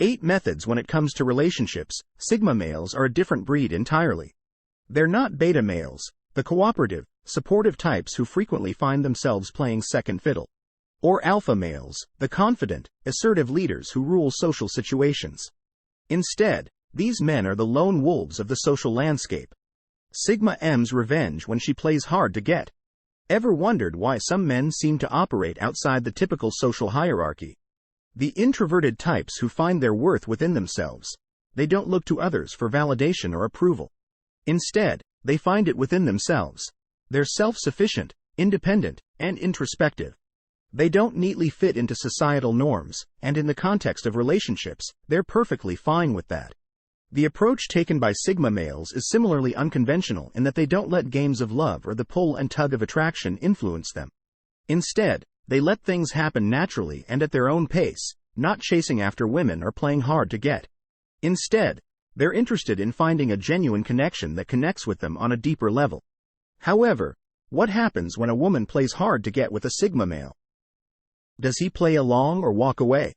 8 methods. When it comes to relationships, Sigma males are a different breed entirely. They're not beta males, the cooperative, supportive types who frequently find themselves playing second fiddle. Or alpha males, the confident, assertive leaders who rule social situations. Instead, these men are the lone wolves of the social landscape. Sigma M's revenge when she plays hard to get. Ever wondered why some men seem to operate outside the typical social hierarchy? The introverted types who find their worth within themselves. They don't look to others for validation or approval. Instead, they find it within themselves. They're self-sufficient, independent, and introspective. They don't neatly fit into societal norms, and in the context of relationships, they're perfectly fine with that. The approach taken by Sigma males is similarly unconventional in that they don't let games of love or the pull and tug of attraction influence them. Instead, they let things happen naturally and at their own pace, not chasing after women or playing hard to get. Instead, they're interested in finding a genuine connection that connects with them on a deeper level. However, what happens when a woman plays hard to get with a Sigma male? Does he play along or walk away?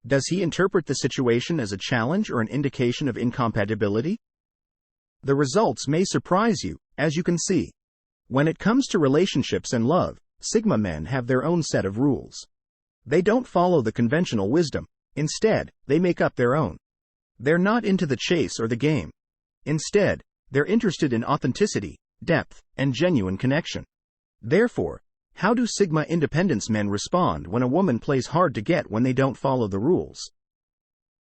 Does he interpret the situation as a challenge or an indication of incompatibility? The results may surprise you, as you can see. When it comes to relationships and love, Sigma men have their own set of rules. They don't follow the conventional wisdom. Instead, they make up their own. They're not into the chase or the game. Instead, they're interested in authenticity, depth, and genuine connection. Therefore, how do Sigma independence men respond when a woman plays hard to get when they don't follow the rules?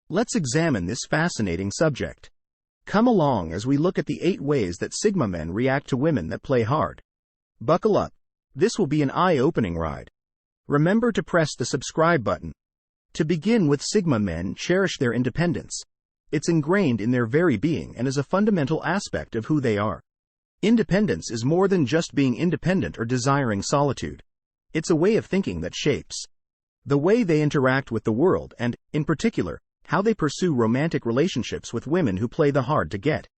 Let's examine this fascinating subject. Come along as we look at the 8 ways that Sigma men react to women that play hard. Buckle up. This will be an eye-opening ride. Remember to press the subscribe button. To begin with, Sigma men cherish their independence. It's ingrained in their very being and is a fundamental aspect of who they are. Independence is more than just being independent or desiring solitude. It's a way of thinking that shapes the way they interact with the world and, in particular, how they pursue romantic relationships with women who play the hard to get.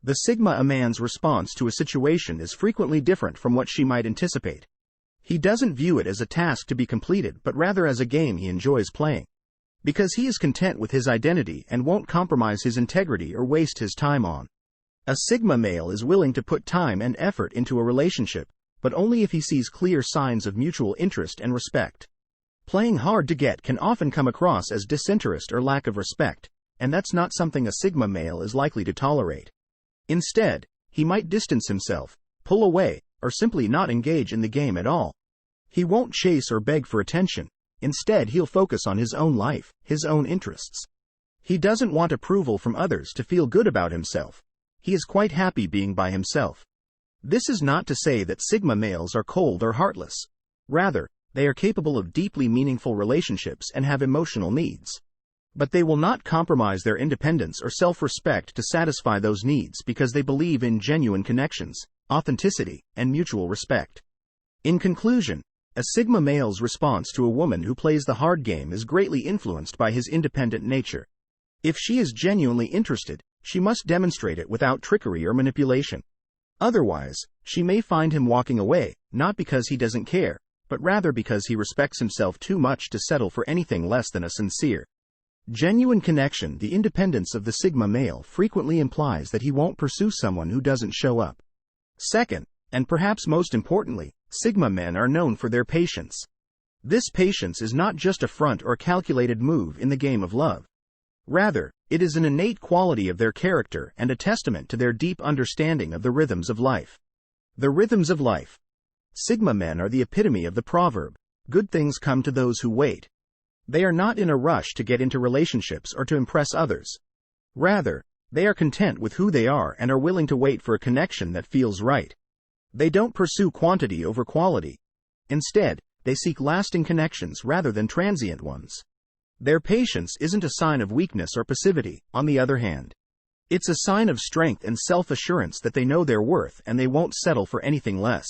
The Sigma man's response to a situation is frequently different from what she might anticipate. He doesn't view it as a task to be completed but rather as a game he enjoys playing. Because he is content with his identity and won't compromise his integrity or waste his time on. A Sigma male is willing to put time and effort into a relationship, but only if he sees clear signs of mutual interest and respect. Playing hard to get can often come across as disinterest or lack of respect, and that's not something a Sigma male is likely to tolerate. Instead, he might distance himself, pull away, or simply not engage in the game at all. He won't chase or beg for attention. Instead, he'll focus on his own life, his own interests. He doesn't want approval from others to feel good about himself. He is quite happy being by himself. This is not to say that Sigma males are cold or heartless. Rather, they are capable of deeply meaningful relationships and have emotional needs. But they will not compromise their independence or self-respect to satisfy those needs because they believe in genuine connections, authenticity, and mutual respect. In conclusion, a Sigma male's response to a woman who plays the hard game is greatly influenced by his independent nature. If she is genuinely interested, she must demonstrate it without trickery or manipulation. Otherwise, she may find him walking away, not because he doesn't care, but rather because he respects himself too much to settle for anything less than a sincere, genuine connection. The independence of the Sigma male frequently implies that he won't pursue someone who doesn't show up. Second, and perhaps most importantly, Sigma men are known for their patience. This patience is not just a front or calculated move in the game of love. Rather, it is an innate quality of their character and a testament to their deep understanding of the rhythms of life. The rhythms of life. Sigma men are the epitome of the proverb, "Good things come to those who wait." They are not in a rush to get into relationships or to impress others. Rather, they are content with who they are and are willing to wait for a connection that feels right. They don't pursue quantity over quality. Instead, they seek lasting connections rather than transient ones. Their patience isn't a sign of weakness or passivity, on the other hand. It's a sign of strength and self-assurance that they know their worth and they won't settle for anything less.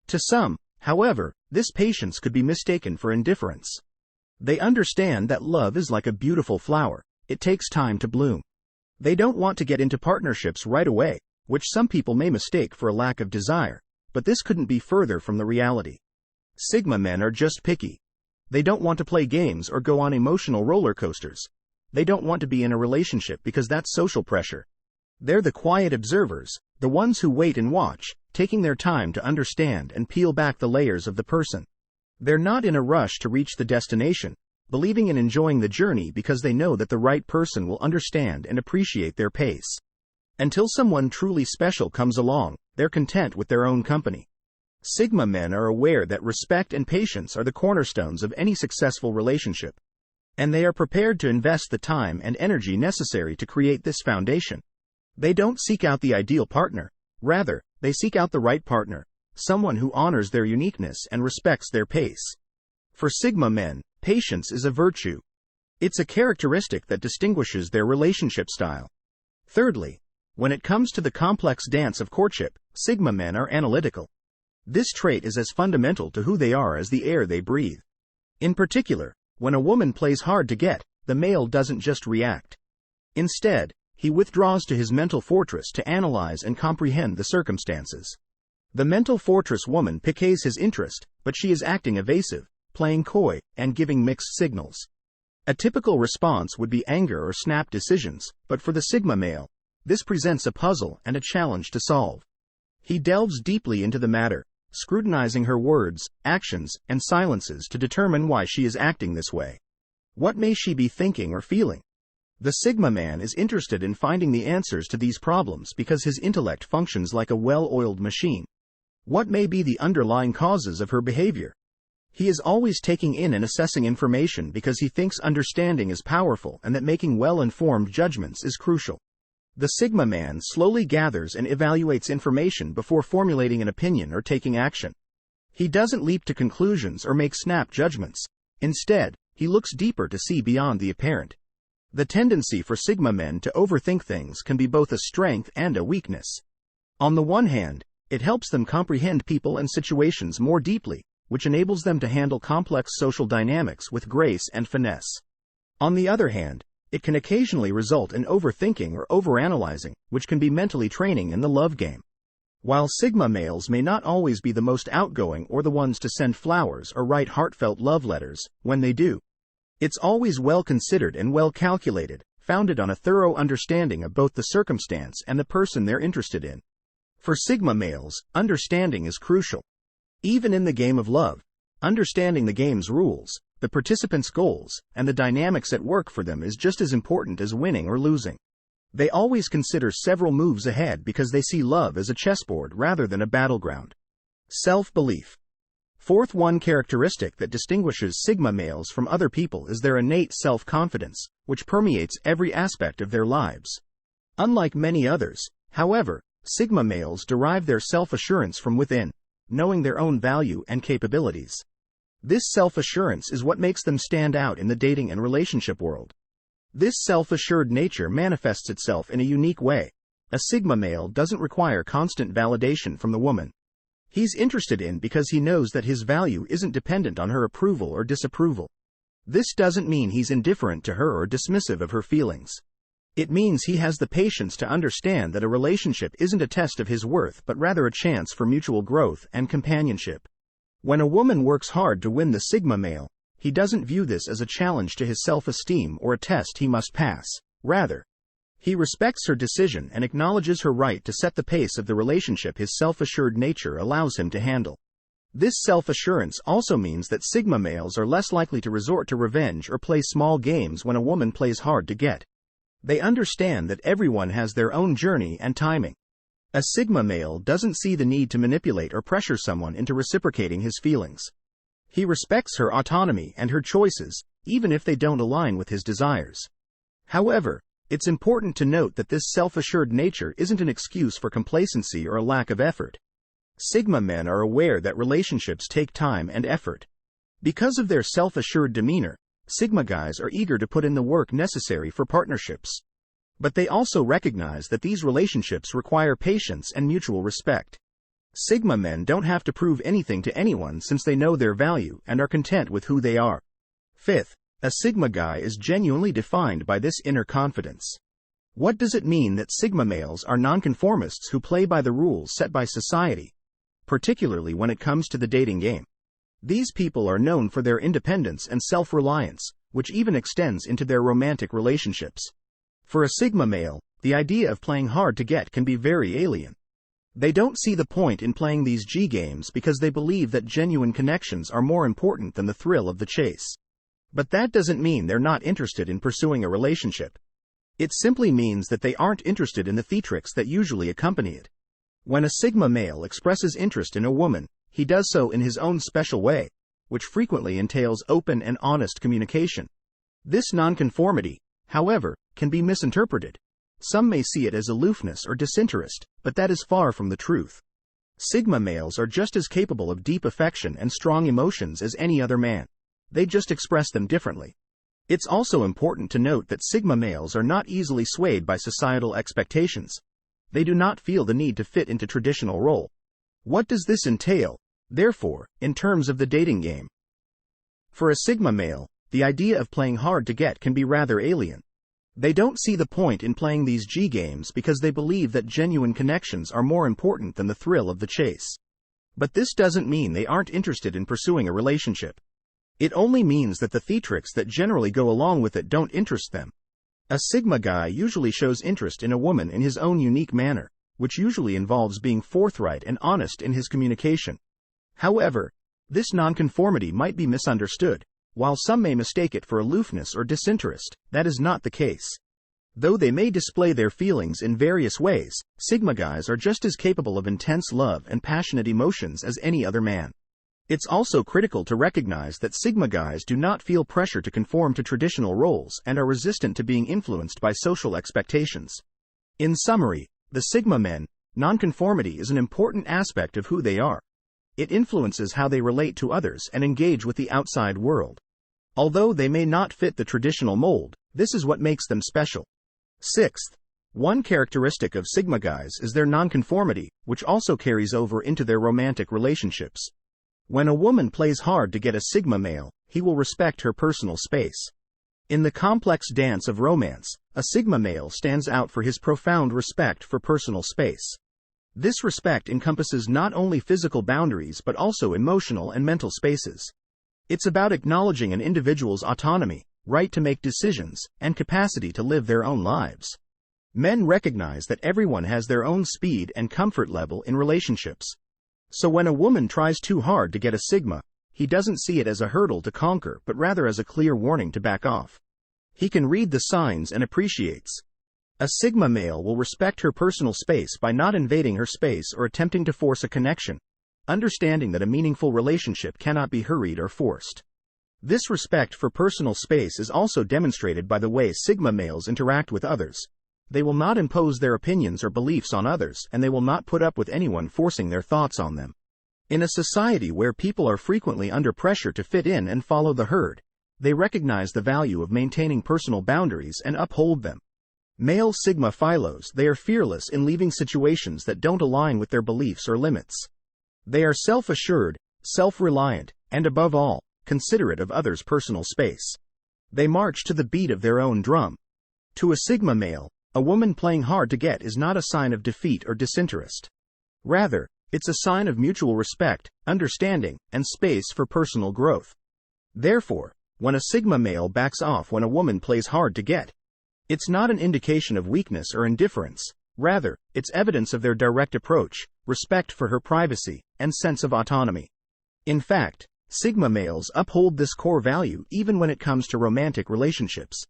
To some, however, this patience could be mistaken for indifference. They understand that love is like a beautiful flower. It takes time to bloom. They don't want to get into partnerships right away, which some people may mistake for a lack of desire, but this couldn't be further from the reality. Sigma men are just picky. They don't want to play games or go on emotional roller coasters. They don't want to be in a relationship because that's social pressure. They're the quiet observers, the ones who wait and watch, taking their time to understand and peel back the layers of the person. They're not in a rush to reach the destination, believing in enjoying the journey because they know that the right person will understand and appreciate their pace. Until someone truly special comes along, they're content with their own company. Sigma men are aware that respect and patience are the cornerstones of any successful relationship, and they are prepared to invest the time and energy necessary to create this foundation. They don't seek out the ideal partner. Rather, they seek out the right partner, someone who honors their uniqueness and respects their pace. For Sigma men, patience is a virtue. It's a characteristic that distinguishes their relationship style. Thirdly, when it comes to the complex dance of courtship, Sigma men are analytical. This trait is as fundamental to who they are as the air they breathe. In particular, when a woman plays hard to get, the male doesn't just react. Instead, he withdraws to his mental fortress to analyze and comprehend the circumstances. The mental fortress woman piques his interest, but she is acting evasive, playing coy, and giving mixed signals. A typical response would be anger or snap decisions, but for the Sigma male, this presents a puzzle and a challenge to solve. He delves deeply into the matter, scrutinizing her words, actions, and silences to determine why she is acting this way. What may she be thinking or feeling? The Sigma man is interested in finding the answers to these problems because his intellect functions like a well-oiled machine. What may be the underlying causes of her behavior? He is always taking in and assessing information because he thinks understanding is powerful and that making well-informed judgments is crucial. The Sigma man slowly gathers and evaluates information before formulating an opinion or taking action. He doesn't leap to conclusions or make snap judgments. Instead, he looks deeper to see beyond the apparent. The tendency for Sigma men to overthink things can be both a strength and a weakness. On the one hand, it helps them comprehend people and situations more deeply, which enables them to handle complex social dynamics with grace and finesse. On the other hand, it can occasionally result in overthinking or overanalyzing, which can be mentally training in the love game. While Sigma males may not always be the most outgoing or the ones to send flowers or write heartfelt love letters, when they do, it's always well considered and well calculated, founded on a thorough understanding of both the circumstance and the person they're interested in. For Sigma males, understanding is crucial. Even in the game of love, understanding the game's rules, the participants' goals, and the dynamics at work for them is just as important as winning or losing. They always consider several moves ahead because they see love as a chessboard rather than a battleground. Self-belief. Fourth, one characteristic that distinguishes Sigma males from other people is their innate self-confidence, which permeates every aspect of their lives. Unlike many others, however, Sigma males derive their self-assurance from within, knowing their own value and capabilities. This self-assurance is what makes them stand out in the dating and relationship world. This self-assured nature manifests itself in a unique way. A Sigma male doesn't require constant validation from the woman he's interested in because he knows that his value isn't dependent on her approval or disapproval. This doesn't mean he's indifferent to her or dismissive of her feelings. It means he has the patience to understand that a relationship isn't a test of his worth but rather a chance for mutual growth and companionship. When a woman works hard to win the Sigma male, he doesn't view this as a challenge to his self-esteem or a test he must pass. Rather, he respects her decision and acknowledges her right to set the pace of the relationship his self-assured nature allows him to handle. This self-assurance also means that Sigma males are less likely to resort to revenge or play small games when a woman plays hard to get. They understand that everyone has their own journey and timing. A Sigma male doesn't see the need to manipulate or pressure someone into reciprocating his feelings. He respects her autonomy and her choices, even if they don't align with his desires. However, it's important to note that this self-assured nature isn't an excuse for complacency or a lack of effort. Sigma men are aware that relationships take time and effort. Because of their self-assured demeanor, Sigma guys are eager to put in the work necessary for partnerships. But they also recognize that these relationships require patience and mutual respect. Sigma men don't have to prove anything to anyone since they know their value and are content with who they are. Fifth, a Sigma guy is genuinely defined by this inner confidence. What does it mean that Sigma males are nonconformists who play by the rules set by society, particularly when it comes to the dating game? These people are known for their independence and self-reliance, which even extends into their romantic relationships. For a Sigma male, the idea of playing hard to get can be very alien. They don't see the point in playing these G games because they believe that genuine connections are more important than the thrill of the chase. But that doesn't mean they're not interested in pursuing a relationship. It simply means that they aren't interested in the theatrics that usually accompany it. When a Sigma male expresses interest in a woman, he does so in his own special way, which frequently entails open and honest communication. This nonconformity, however, can be misinterpreted. Some may see it as aloofness or disinterest, but that is far from the truth. Sigma males are just as capable of deep affection and strong emotions as any other man. They just express them differently. It's also important to note that Sigma males are not easily swayed by societal expectations. They do not feel the need to fit into traditional role. What does this entail, therefore, in terms of the dating game? For a Sigma male, the idea of playing hard to get can be rather alien. They don't see the point in playing these G games because they believe that genuine connections are more important than the thrill of the chase. But this doesn't mean they aren't interested in pursuing a relationship. It only means that the theatrics that generally go along with it don't interest them. A Sigma guy usually shows interest in a woman in his own unique manner, which usually involves being forthright and honest in his communication. However, this nonconformity might be misunderstood. While some may mistake it for aloofness or disinterest, that is not the case. Though they may display their feelings in various ways, Sigma guys are just as capable of intense love and passionate emotions as any other man. It's also critical to recognize that Sigma guys do not feel pressure to conform to traditional roles and are resistant to being influenced by social expectations. In summary, the Sigma men, nonconformity is an important aspect of who they are. It influences how they relate to others and engage with the outside world. Although they may not fit the traditional mold, this is what makes them special. Sixth, one characteristic of Sigma guys is their nonconformity, which also carries over into their romantic relationships. When a woman plays hard to get a Sigma male, he will respect her personal space. In the complex dance of romance, a Sigma male stands out for his profound respect for personal space. This respect encompasses not only physical boundaries but also emotional and mental spaces. It's about acknowledging an individual's autonomy, right to make decisions, and capacity to live their own lives. Men recognize that everyone has their own speed and comfort level in relationships. So when a woman tries too hard to get a Sigma, he doesn't see it as a hurdle to conquer but rather as a clear warning to back off. He can read the signs and appreciates. A Sigma male will respect her personal space by not invading her space or attempting to force a connection, understanding that a meaningful relationship cannot be hurried or forced. This respect for personal space is also demonstrated by the way Sigma males interact with others. They will not impose their opinions or beliefs on others, and they will not put up with anyone forcing their thoughts on them. In a society where people are frequently under pressure to fit in and follow the herd, they recognize the value of maintaining personal boundaries and uphold them. Male Sigma philos, they are fearless in leaving situations that don't align with their beliefs or limits. They are self-assured, self-reliant, and above all, considerate of others' personal space. They march to the beat of their own drum. To a Sigma male, a woman playing hard to get is not a sign of defeat or disinterest. Rather, it's a sign of mutual respect, understanding, and space for personal growth. Therefore, when a Sigma male backs off when a woman plays hard to get, it's not an indication of weakness or indifference. Rather, it's evidence of their direct approach, respect for her privacy, and sense of autonomy. In fact, Sigma males uphold this core value even when it comes to romantic relationships.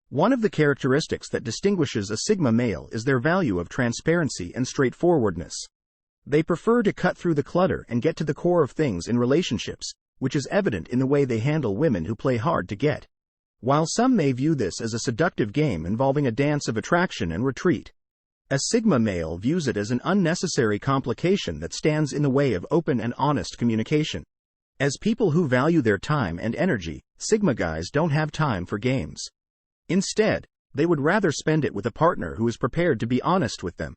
One of the characteristics that distinguishes a Sigma male is their value of transparency and straightforwardness. They prefer to cut through the clutter and get to the core of things in relationships, which is evident in the way they handle women who play hard to get. While some may view this as a seductive game involving a dance of attraction and retreat, a Sigma male views it as an unnecessary complication that stands in the way of open and honest communication. As people who value their time and energy, Sigma guys don't have time for games. Instead, they would rather spend it with a partner who is prepared to be honest with them.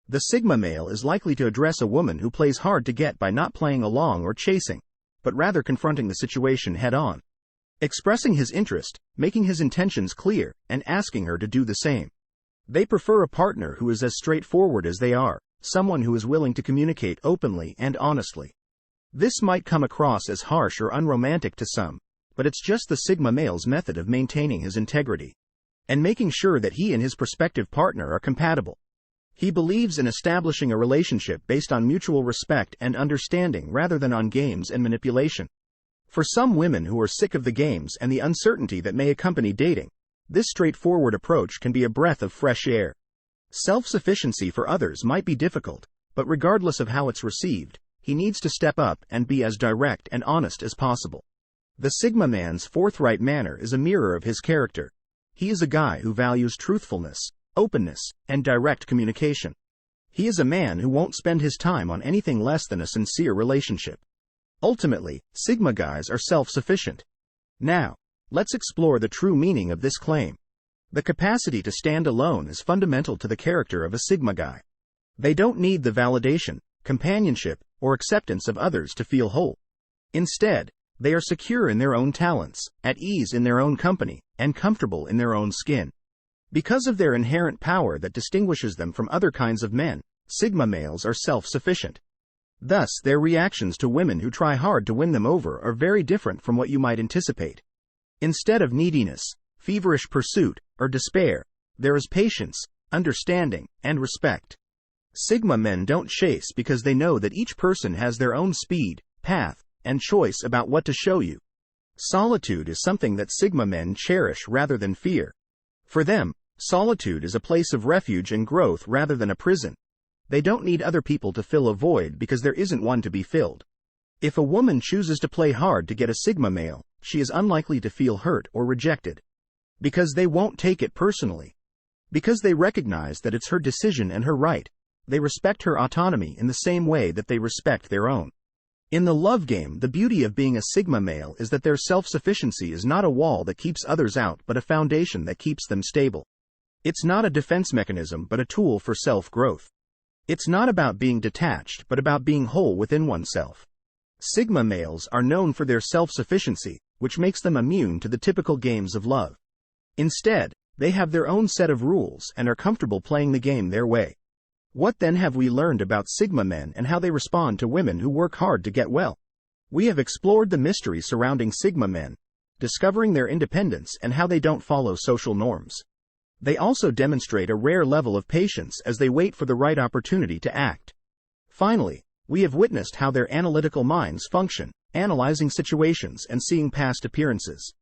The Sigma male is likely to address a woman who plays hard to get by not playing along or chasing, but rather confronting the situation head-on. Expressing his interest, making his intentions clear, and asking her to do the same. They prefer a partner who is as straightforward as they are, someone who is willing to communicate openly and honestly. This might come across as harsh or unromantic to some, but it's just the Sigma male's method of maintaining his integrity and making sure that he and his prospective partner are compatible. He believes in establishing a relationship based on mutual respect and understanding rather than on games and manipulation. For some women who are sick of the games and the uncertainty that may accompany dating, this straightforward approach can be a breath of fresh air. Self-sufficiency for others might be difficult, but regardless of how it's received, he needs to step up and be as direct and honest as possible. The Sigma man's forthright manner is a mirror of his character. He is a guy who values truthfulness, openness, and direct communication. He is a man who won't spend his time on anything less than a sincere relationship. Ultimately, Sigma guys are self-sufficient. Now, let's explore the true meaning of this claim. The capacity to stand alone is fundamental to the character of a Sigma guy. They don't need the validation, companionship, or acceptance of others to feel whole. Instead, they are secure in their own talents, at ease in their own company, and comfortable in their own skin. Because of their inherent power that distinguishes them from other kinds of men, Sigma males are self-sufficient. Thus, their reactions to women who try hard to win them over are very different from what you might anticipate. Instead of neediness, feverish pursuit, or despair, there is patience, understanding, and respect. Sigma men don't chase because they know that each person has their own speed, path, and choice about what to show you. Solitude is something that Sigma men cherish rather than fear. For them, solitude is a place of refuge and growth rather than a prison. They don't need other people to fill a void because there isn't one to be filled. If a woman chooses to play hard to get a Sigma male, she is unlikely to feel hurt or rejected. Because they won't take it personally. Because they recognize that it's her decision and her right, they respect her autonomy in the same way that they respect their own. In the love game, the beauty of being a Sigma male is that their self-sufficiency is not a wall that keeps others out but a foundation that keeps them stable. It's not a defense mechanism but a tool for self-growth. It's not about being detached but about being whole within oneself. Sigma males are known for their self-sufficiency, which makes them immune to the typical games of love. Instead, they have their own set of rules and are comfortable playing the game their way. What then have we learned about Sigma men and how they respond to women who work hard to get well? We have explored the mystery surrounding Sigma men, discovering their independence and how they don't follow social norms. They also demonstrate a rare level of patience as they wait for the right opportunity to act. Finally, we have witnessed how their analytical minds function, analyzing situations and seeing past appearances.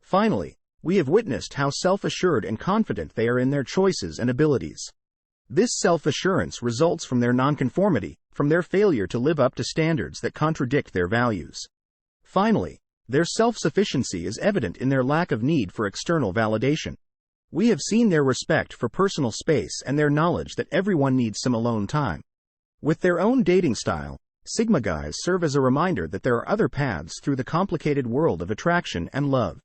Finally, we have witnessed how self-assured and confident they are in their choices and abilities. This self-assurance results from their nonconformity, from their failure to live up to standards that contradict their values. Finally, their self-sufficiency is evident in their lack of need for external validation. We have seen their respect for personal space and their knowledge that everyone needs some alone time. With their own dating style, Sigma guys serve as a reminder that there are other paths through the complicated world of attraction and love.